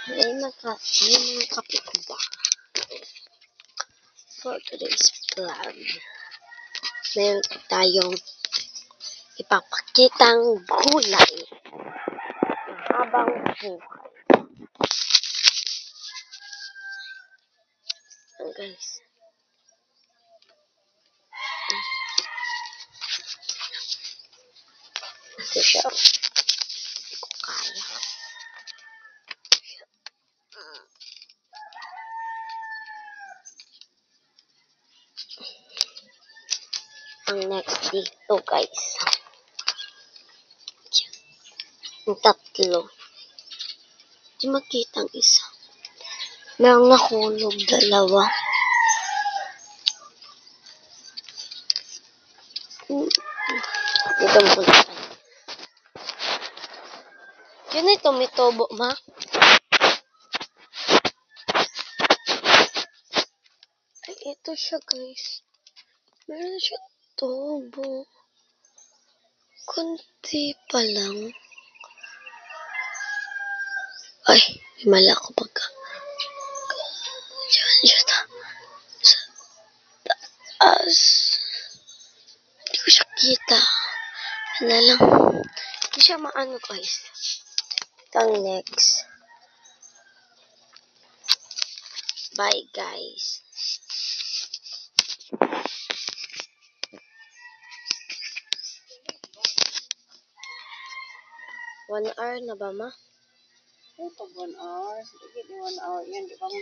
May mga kape ko ba? For today's vlog, meron tayong ipapakitang gulay habang buhay. Guys, ito siya. Hindi ko kaya. Ang next dito, guys. Yung tatlo. Hindi makita ang isa. Merong nahulog, dalawa. Dito mo lang. Yun ito, may tobo, ma. Ay, ito siya, guys. Meron siya tobo. Kunti pa lang. Ay, may mali ako pagka. Diyan siya sa taas. Hindi ko siya kita. Ano lang. Hindi siya maano, guys. Ito ang next. Bye, guys. One hour na ba, ma? Ito, 1 hour. Sige, 1 hour. Yan, di ba mo